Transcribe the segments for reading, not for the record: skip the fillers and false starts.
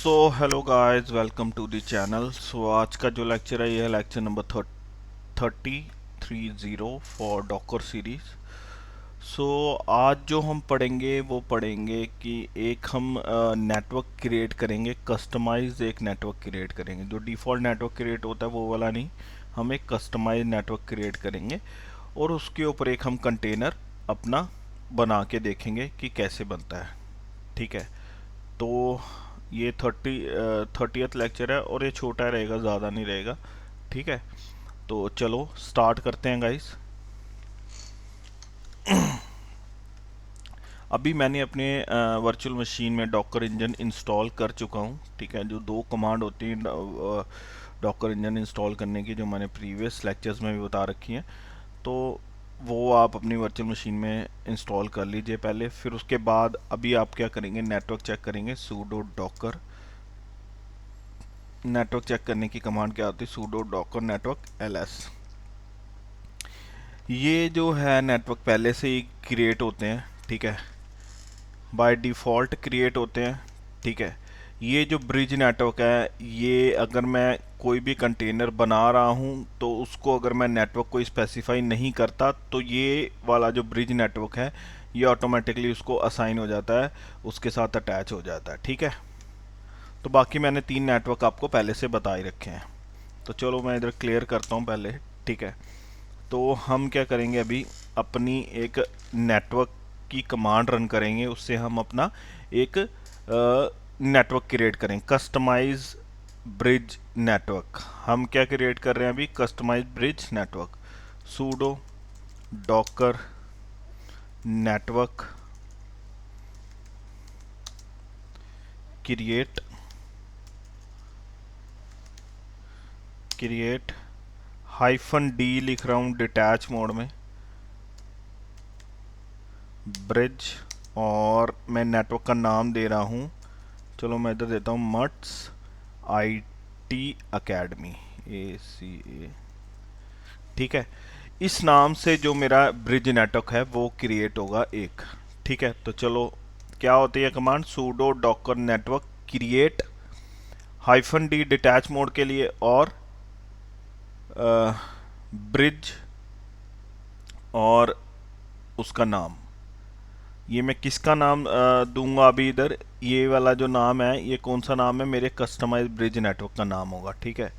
Hello guys, welcome to the channel. आज का जो लेक्चर है ये है lecture number 30 for Docker series. आज जो हम पढ़ेंगे वो पढ़ेंगे कि एक हम नेटवर्क क्रिएट करेंगे, कस्टमाइज एक नेटवर्क क्रिएट करेंगे। जो डिफ़ॉल्ट नेटवर्क क्रिएट होता है वो वाला नहीं, हम एक कस्टमाइज नेटवर्क क्रिएट करेंगे और उसके ऊपर एक हम कंटेनर अपना बना के देखेंगे कि कैसे बनता है। ठीक है, तो ये 30th लेक्चर है और ये छोटा रहेगा, ज़्यादा नहीं रहेगा। ठीक है, तो चलो स्टार्ट करते हैं गाइस। अभी मैंने अपने वर्चुअल मशीन में डॉकर इंजन इंस्टॉल कर चुका हूँ। ठीक है, जो दो कमांड होती हैं डॉकर इंजन इंस्टॉल करने की, जो मैंने प्रीवियस लेक्चर्स में भी बता रखी हैं, तो वो आप अपनी वर्चुअल मशीन में इंस्टॉल कर लीजिए पहले। फिर उसके बाद अभी आप क्या करेंगे, नेटवर्क चेक करेंगे। सूडो डॉकर नेटवर्क चेक करने की कमांड क्या आती है, सूडो डॉकर नेटवर्क ls। ये जो है नेटवर्क पहले से ही क्रिएट होते हैं। ठीक है, बाय डिफ़ॉल्ट क्रिएट होते हैं। ठीक है, ये जो ब्रिज नेटवर्क है, ये अगर मैं कोई भी कंटेनर बना रहा हूँ तो उसको अगर मैं नेटवर्क को स्पेसिफाई नहीं करता तो ये वाला जो ब्रिज नेटवर्क है ये ऑटोमेटिकली उसको असाइन हो जाता है, उसके साथ अटैच हो जाता है। ठीक है, तो बाकी मैंने 3 नेटवर्क आपको पहले से बता ही रखे हैं। तो चलो मैं इधर क्लियर करता हूँ पहले। ठीक है, तो हम क्या करेंगे, अभी अपनी एक नेटवर्क की कमांड रन करेंगे, उससे हम अपना एक नेटवर्क क्रिएट करेंगे, कस्टमाइज ब्रिज नेटवर्क। हम क्या क्रिएट कर रहे हैं अभी, customize bridge network. Sudo Docker network create create -d लिख रहा हूँ डिटैच मोड में, ब्रिज, और मैं नेटवर्क का नाम दे रहा हूँ, चलो मैं इधर देता हूँ मट्स IT अकेडमी, ACA। ठीक है, इस नाम से जो मेरा ब्रिज नेटवर्क है वो क्रिएट होगा एक। ठीक है, तो चलो क्या होती है command, pseudo Docker network create -d detach mode के लिए, और ब्रिज और उसका नाम। ये मैं किसका नाम दूंगा अभी इधर, ये वाला जो नाम है ये कौन सा नाम है, मेरे कस्टमाइज ब्रिज नेटवर्क का नाम होगा। ठीक है,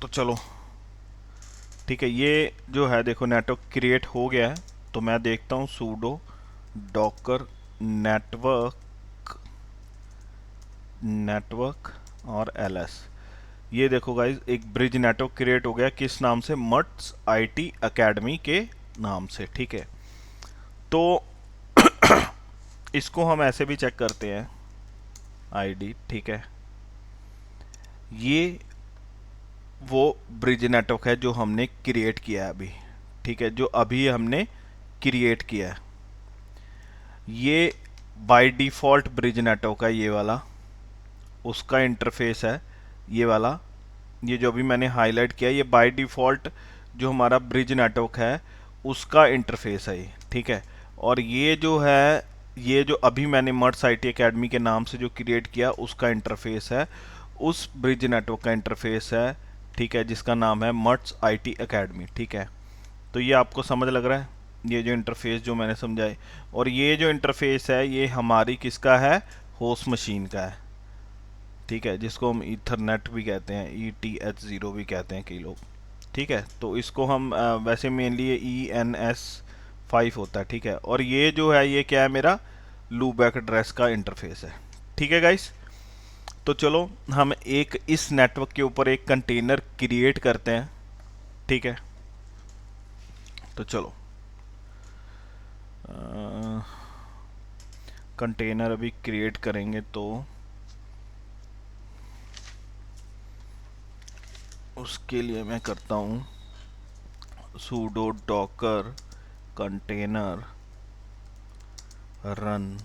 तो चलो ठीक है, ये जो है देखो नेटवर्क क्रिएट हो गया है। तो मैं देखता हूँ सूडो डॉकर नेटवर्क और ls। ये देखो गाइज, एक ब्रिज नेटवर्क क्रिएट हो गया, किस नाम से, मट्स IT अकेडमी के नाम से। ठीक है, तो इसको हम ऐसे भी चेक करते हैं ID। ठीक है, ये वो ब्रिज नेटवर्क है जो हमने क्रिएट किया है अभी। ठीक है, जो अभी हमने क्रिएट किया है, ये बाय डिफ़ॉल्ट ब्रिज नेटवर्क है, ये वाला उसका इंटरफेस है। ये वाला, ये जो अभी मैंने हाईलाइट किया, ये बाय डिफ़ॉल्ट जो हमारा ब्रिज नेटवर्क है उसका इंटरफेस है ये। ठीक है, और ये जो है, ये जो अभी मैंने मर्ट्स IT अकेडमी के नाम से जो क्रिएट किया उसका इंटरफेस है, उस ब्रिज नेटवर्क का इंटरफेस है। ठीक है, जिसका नाम है मर्ट्स IT अकेडमी। ठीक है, तो ये आपको समझ लग रहा है, ये जो इंटरफेस जो मैंने समझाए। और ये जो इंटरफेस है ये हमारी किसका है, होस्ट मशीन का है। ठीक है, जिसको हम ईथरनेट भी कहते हैं, ETH0 भी कहते हैं कई लोग। ठीक है, तो इसको हम वैसे मेनली ये ENS5 होता है। ठीक है, और ये जो है ये क्या है, मेरा लूपबैक एड्रेस का इंटरफेस है। ठीक है गाइस, तो चलो हम एक इस नेटवर्क के ऊपर एक कंटेनर क्रिएट करते हैं। ठीक है, तो चलो कंटेनर अभी क्रिएट करेंगे, तो उसके लिए मैं करता हूँ pseudo Docker container run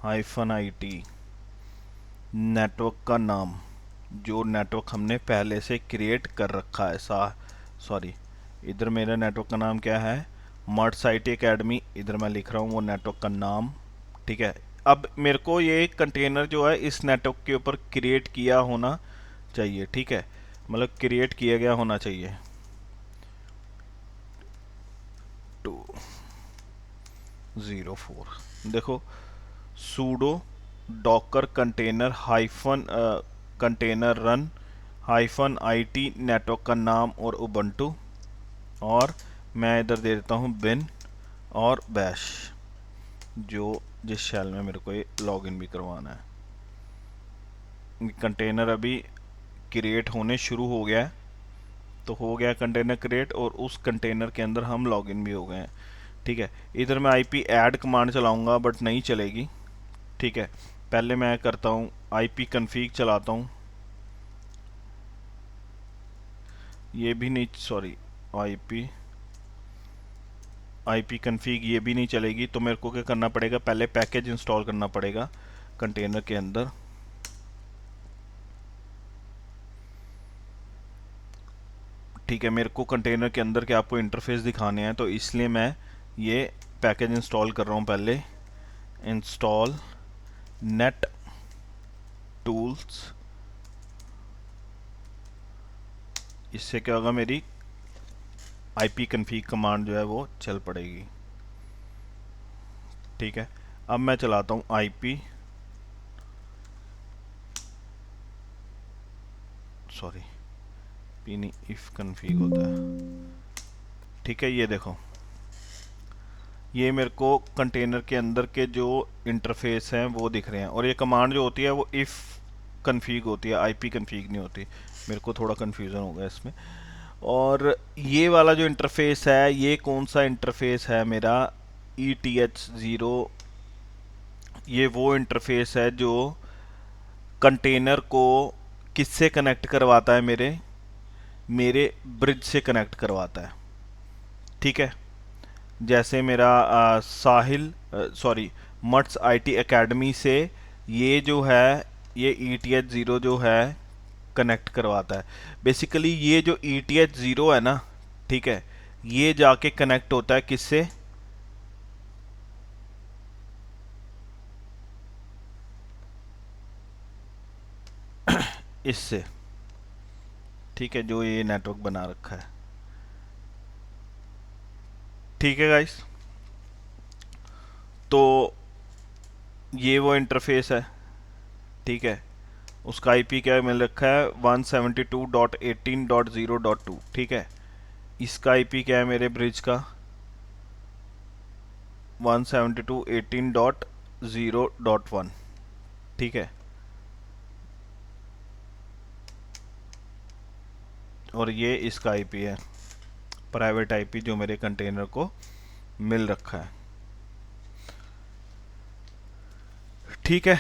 -IT network का नाम, जो नेटवर्क हमने पहले से क्रिएट कर रखा है। सॉरी, इधर मेरा नेटवर्क का नाम क्या है, मर्ट्स IT अकेडमी, इधर मैं लिख रहा हूँ वो नेटवर्क का नाम। ठीक है, अब मेरे को ये कंटेनर जो है इस नेटवर्क के ऊपर क्रिएट किया होना चाहिए, ठीक है, मतलब क्रिएट किया गया होना चाहिए। 204 देखो, pseudo Docker container hyphen container run hyphen IT network का नाम और उबंटू, और मैं इधर दे देता हूँ बिन और बैश, जो जिस शेल में मेरे को ये लॉगिन भी करवाना है। कंटेनर अभी क्रिएट होने शुरू हो गया है, तो हो गया कंटेनर क्रिएट और उस कंटेनर के अंदर हम लॉगिन भी हो गए हैं, ठीक है। इधर मैं IP ऐड कमांड चलाऊंगा बट नहीं चलेगी, ठीक है। पहले मैं करता हूँ IP कन्फिग चलाता हूँ, ये भी नहीं, सॉरी IP कन्फिग ये भी नहीं चलेगी। तो मेरे को क्या करना पड़ेगा, पहले पैकेज इंस्टॉल करना पड़ेगा कंटेनर के अंदर। ठीक है, मेरे को कंटेनर के अंदर के आपको इंटरफेस दिखाने हैं, तो इसलिए मैं ये पैकेज इंस्टॉल कर रहा हूँ। पहले इंस्टॉल नेट टूल्स, इससे क्या होगा, मेरी IP कन्फिग कमांड जो है वो चल पड़ेगी, ठीक है। अब मैं चलाता हूँ IP, सॉरी पी नहीं, इफ कन्फिग होता है, ठीक है। ये देखो, ये मेरे को कंटेनर के अंदर के जो इंटरफेस हैं वो दिख रहे हैं, और ये कमांड जो होती है वो इफ़ कन्फिग होती है, IP कन्फिग नहीं होती। मेरे को थोड़ा कन्फ्यूज़न हो गया इसमें। और ये वाला जो इंटरफेस है, ये कौन सा इंटरफेस है मेरा, ETH0, ये वो इंटरफेस है जो कंटेनर को किससे कनेक्ट करवाता है, मेरे ब्रिज से कनेक्ट करवाता है, ठीक है। जैसे मेरा साहिल, सॉरी मट्स IT एकेडमी से ये जो है, ये ETH0 जो है कनेक्ट करवाता है। बेसिकली ये जो ETH0 है ना, ठीक है, ये जाके कनेक्ट होता है किससे, इससे, ठीक है, जो ये नेटवर्क बना रखा है, ठीक है गाइस। तो ये वो इंटरफेस है, ठीक है। उसका IP क्या मिल रखा है, 172.18.0.2, ठीक है। इसका IP क्या है मेरे ब्रिज का, 172.18.0.1, ठीक है। और ये इसका IP है, प्राइवेट IP जो मेरे कंटेनर को मिल रखा है, ठीक है।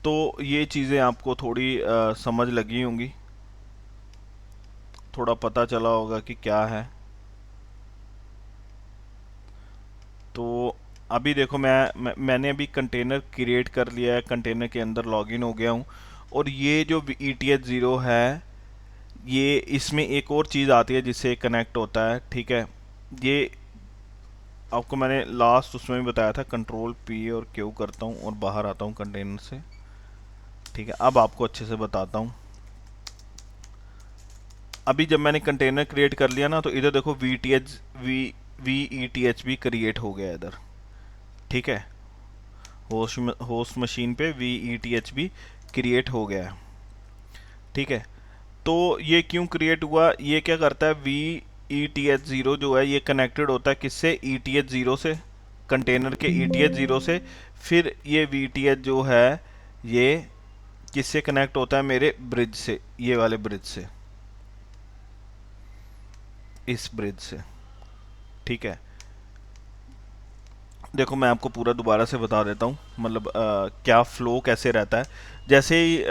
तो ये चीज़ें आपको थोड़ी समझ लगी होंगी, थोड़ा पता चला होगा कि क्या है। तो अभी देखो, मैंने अभी कंटेनर क्रिएट कर लिया है, कंटेनर के अंदर लॉगिन हो गया हूँ। और ये जो ETH0 है, ये इसमें एक और चीज़ आती है जिससे कनेक्ट होता है, ठीक है। ये आपको मैंने लास्ट उसमें भी बताया था, Ctrl+P और Q करता हूँ और बाहर आता हूँ कंटेनर से, ठीक है। अब आपको अच्छे से बताता हूँ। अभी जब मैंने कंटेनर क्रिएट कर लिया ना, तो इधर देखो VETH भी क्रिएट हो गया इधर, ठीक है। होस्ट मशीन पे VETH भी क्रिएट हो गया है, ठीक है। तो ये क्यों क्रिएट हुआ, ये क्या करता है, VETH0 जो है ये कनेक्टेड होता है किससे, ETH0 से, कंटेनर के ETH0 से। फिर ये VTH जो है ये किससे कनेक्ट होता है, मेरे ब्रिज से, ये वाले ब्रिज से, इस ब्रिज से, ठीक है। देखो मैं आपको पूरा दोबारा से बता देता हूँ, मतलब क्या फ़्लो कैसे रहता है। जैसे ही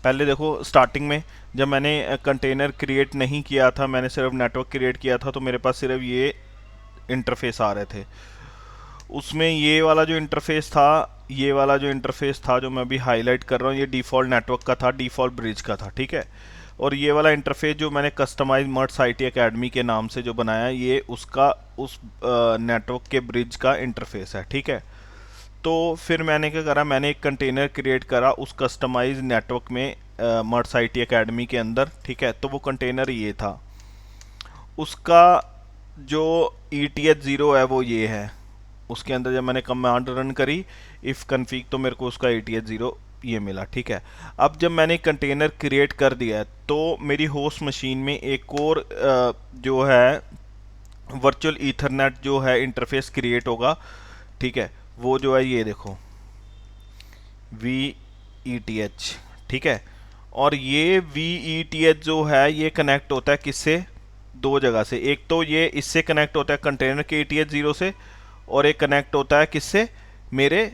पहले देखो, स्टार्टिंग में जब मैंने कंटेनर क्रिएट नहीं किया था, मैंने सिर्फ नेटवर्क क्रिएट किया था, तो मेरे पास सिर्फ ये इंटरफेस आ रहे थे। उसमें ये वाला जो इंटरफेस था, ये वाला जो इंटरफेस था जो मैं अभी हाईलाइट कर रहा हूँ, ये डिफ़ॉल्ट नेटवर्क का था, डिफ़ॉल्ट ब्रिज का था, ठीक है। और ये वाला इंटरफेस जो मैंने कस्टमाइज मट्स IT एकेडमी के नाम से जो बनाया है, ये उसका उस नेटवर्क के ब्रिज का इंटरफेस है, ठीक है। तो फिर मैंने क्या करा, मैंने एक कंटेनर क्रिएट करा उस कस्टमाइज नेटवर्क में मर्स आईटी एकेडमी के अंदर, ठीक है। तो वो कंटेनर ये था, उसका जो ETH0 है वो ये है। उसके अंदर जब मैंने कमांड रन करी इफ़ कन्फिग, तो मेरे को उसका ETH0 ये मिला, ठीक है। अब जब मैंने कंटेनर क्रिएट कर दिया है तो मेरी होस्ट मशीन में एक और जो है वर्चुअल ईथरनेट जो है इंटरफेस क्रिएट होगा, ठीक है। वो जो है ये देखो VETH, ठीक है। और ये VETH जो है ये कनेक्ट होता है किससे, दो जगह से। एक तो ये इससे कनेक्ट होता है कंटेनर के ETH0 से, और एक कनेक्ट होता है किससे, मेरे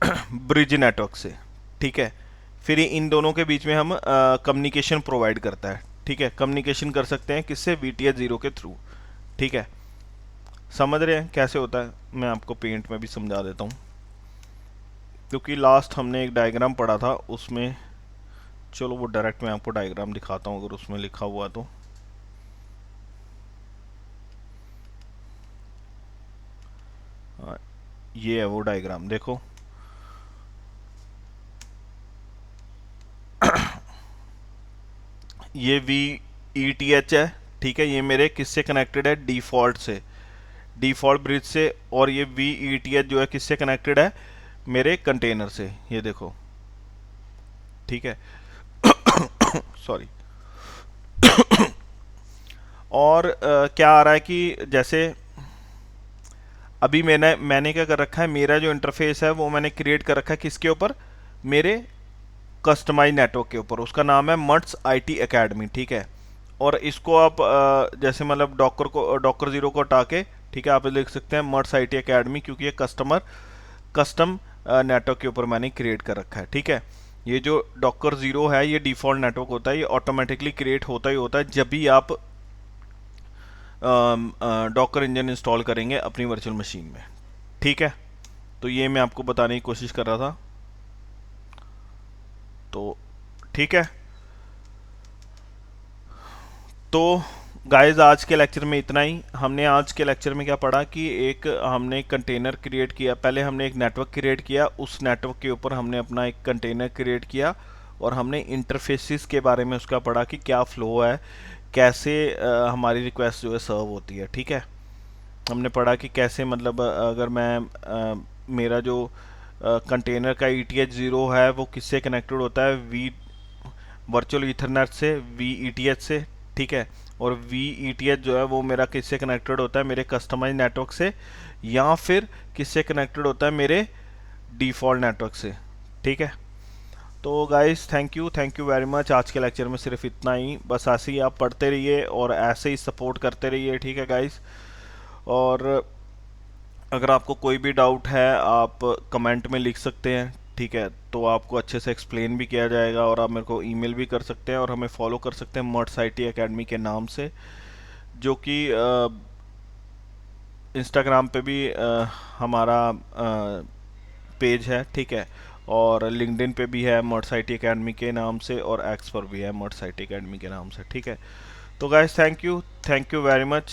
ब्रिज नेटवर्क से, ठीक है। फिर इन दोनों के बीच में हम कम्युनिकेशन प्रोवाइड करता है, ठीक है। कम्युनिकेशन कर सकते हैं किससे, VTH0 के थ्रू, ठीक है। समझ रहे हैं कैसे होता है, मैं आपको पेंट में भी समझा देता हूँ, क्योंकि लास्ट हमने एक डायग्राम पढ़ा था उसमें। चलो वो डायरेक्ट मैं आपको डायग्राम दिखाता हूँ अगर उसमें लिखा हुआ तो। ये है वो डायग्राम, देखो। ये VETH है, ठीक है। ये मेरे किससे कनेक्टेड है, डिफ़ॉल्ट से, डिफ़ॉल्ट ब्रिज से। और ये VETH जो है किससे कनेक्टेड है, मेरे कंटेनर से, ये देखो, ठीक है। सॉरी। और क्या आ रहा है कि जैसे अभी मैंने क्या कर रखा है, मेरा जो इंटरफेस है वो मैंने क्रिएट कर रखा है किसके ऊपर, मेरे कस्टमाइज नेटवर्क के ऊपर। उसका नाम है मट्स आईटी एकेडमी, ठीक है। और इसको आप जैसे मतलब डॉकर जीरो को हटा के, ठीक है, आप लिख सकते हैं मट्स आईटी एकेडमी, क्योंकि ये कस्टम नेटवर्क के ऊपर मैंने क्रिएट कर रखा है, ठीक है। ये जो डॉकर जीरो है ये डिफ़ॉल्ट नेटवर्क होता है, ये ऑटोमेटिकली क्रिएट होता ही होता है जब भी आप डॉकर इंजन इंस्टॉल करेंगे अपनी वर्चुअल मशीन में, ठीक है। तो ये मैं आपको बताने की कोशिश कर रहा था, तो ठीक है। तो गाइस आज के लेक्चर में इतना ही। हमने आज के लेक्चर में क्या पढ़ा कि एक हमने कंटेनर क्रिएट किया, पहले हमने एक नेटवर्क क्रिएट किया, उस नेटवर्क के ऊपर हमने अपना एक कंटेनर क्रिएट किया, और हमने इंटरफेसिस के बारे में उसका पढ़ा कि क्या फ्लो है, कैसे हमारी रिक्वेस्ट जो है सर्व होती है, ठीक है। हमने पढ़ा कि कैसे मतलब अगर मैं मेरा जो कंटेनर का ETH0 है वो किससे कनेक्टेड होता है, वर्चुअल ईथरनेट से, VETH से, ठीक है। और VETH जो है वो मेरा किससे कनेक्टेड होता है, मेरे कस्टमाइज नेटवर्क से, या फिर किससे कनेक्टेड होता है, मेरे डिफ़ॉल्ट नेटवर्क से, ठीक है। तो guys thank you very much. आज के लेक्चर में सिर्फ इतना ही, बस ऐसे ही आप पढ़ते रहिए और ऐसे ही सपोर्ट करते रहिए, ठीक है गाइस। और अगर आपको कोई भी डाउट है आप कमेंट में लिख सकते हैं, ठीक है। तो आपको अच्छे से एक्सप्लेन भी किया जाएगा, और आप मेरे को ईमेल भी कर सकते हैं, और हमें फॉलो कर सकते हैं मट्स आईटी एकेडमी के नाम से, जो कि इंस्टाग्राम पे भी हमारा पेज है, ठीक है। और लिंक्डइन पे भी है मट्स आईटी एकेडमी के नाम से, और एक्स पर भी है मट्स आईटी एकेडमी के नाम से, ठीक है। तो guys thank you very much.